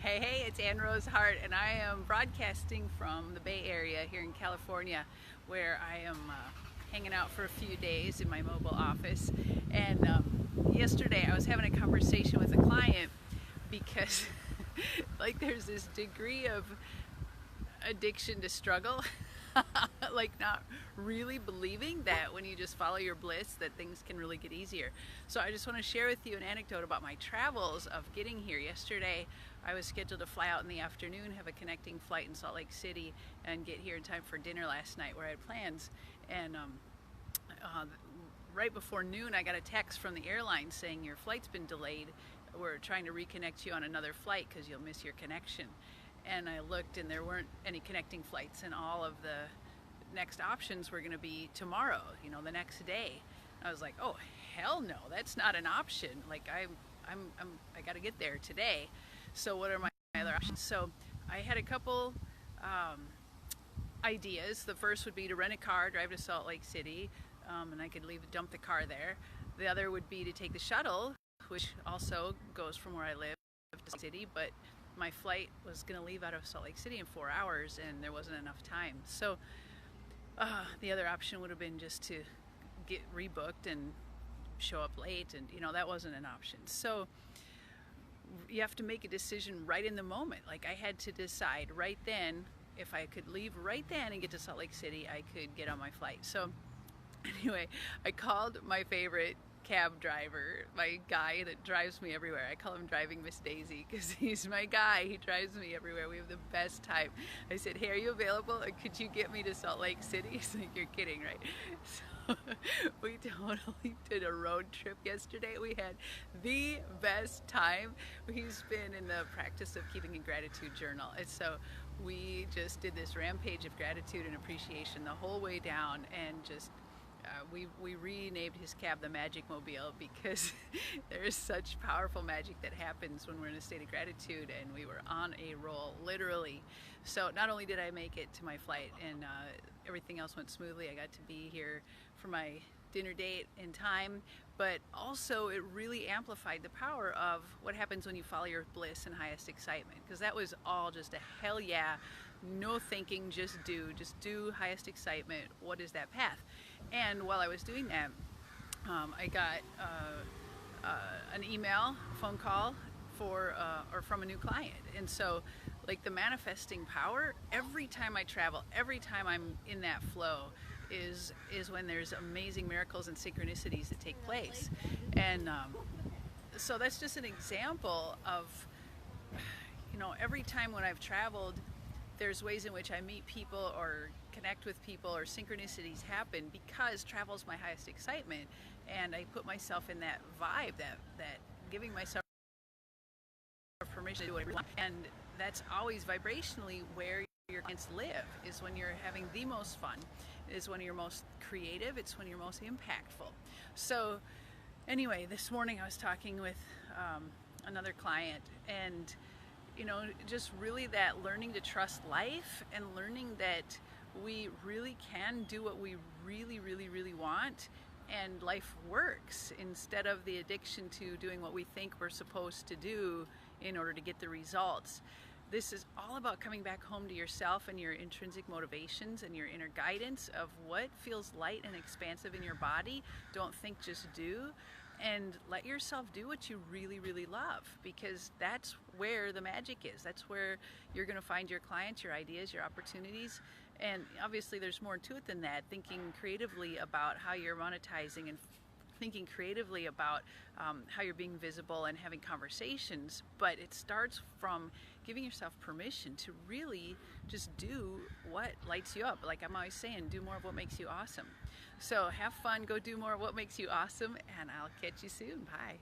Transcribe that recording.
Hey, it's Ann Rose Hart, and I am broadcasting from the Bay Area here in California, where I am hanging out for a few days in my mobile office. And yesterday I was having a conversation with a client because like there's this degree of addiction to struggle like not really believing that when you just follow your bliss that things can really get easier. So I just want to share with you an anecdote about my travels of getting here. Yesterday I was scheduled to fly out in the afternoon, have a connecting flight in Salt Lake City, and get here in time for dinner last night where I had plans. And right before noon I got a text from the airline saying your flight's been delayed. We're trying to reconnect you on another flight because you'll miss your connection. And I looked and there weren't any connecting flights, and all of the next options were going to be tomorrow, the next day. I was like, oh hell no, that's not an option. Like I got to get there today. So what are my other options? So I had a couple ideas. The first would be to rent a car, drive to Salt Lake City, and I could dump the car there. The other would be to take the shuttle, which also goes from where I live to the city, but my flight was going to leave out of Salt Lake City in 4 hours and there wasn't enough time. So the other option would have been just to get rebooked and show up late, and that wasn't an option. So you have to make a decision right in the moment. Like I had to decide right then, if I could leave right then and get to Salt Lake City, I could get on my flight. So anyway, I called my favorite cab driver, my guy that drives me everywhere. I call him Driving Miss Daisy because he's my guy. He drives me everywhere. We have the best time. I said, hey, are you available? Could you get me to Salt Lake City? He's like, you're kidding, right? So we totally did a road trip yesterday. We had the best time. He's been in the practice of keeping a gratitude journal, and so we just did this rampage of gratitude and appreciation the whole way down, and just we renamed his cab the Magic Mobile because there is such powerful magic that happens when we're in a state of gratitude, and we were on a roll, literally. So not only did I make it to my flight and everything else went smoothly, I got to be here for my dinner date in time, but also it really amplified the power of what happens when you follow your bliss and highest excitement, because that was all just a hell yeah, no thinking, just do highest excitement. What is that path? And while I was doing that, I got an email, a phone call or from a new client. And so like the manifesting power, every time I travel, every time I'm in that flow is when there's amazing miracles and synchronicities that take place. And so that's just an example of, every time when I've traveled, there's ways in which I meet people or connect with people or synchronicities happen because travel's my highest excitement, and I put myself in that vibe, that giving myself permission to do whatever I want. And that's always vibrationally where your clients live, is when you're having the most fun, is when you're most creative, it's when you're most impactful. So anyway, this morning I was talking with another client, and just really that learning to trust life and learning that we really can do what we really, really, really want, and life works, instead of the addiction to doing what we think we're supposed to do in order to get the results. This is all about coming back home to yourself and your intrinsic motivations and your inner guidance of what feels light and expansive in your body. Don't think, just do. And let yourself do what you really, really love, because that's where the magic is. That's where you're going to find your clients, your ideas, your opportunities. And obviously there's more to it than that. Thinking creatively about how you're monetizing, and thinking creatively about how you're being visible and having conversations. But it starts from giving yourself permission to really just do what lights you up. Like I'm always saying, do more of what makes you awesome. So have fun, go do more of what makes you awesome, and I'll catch you soon. Bye.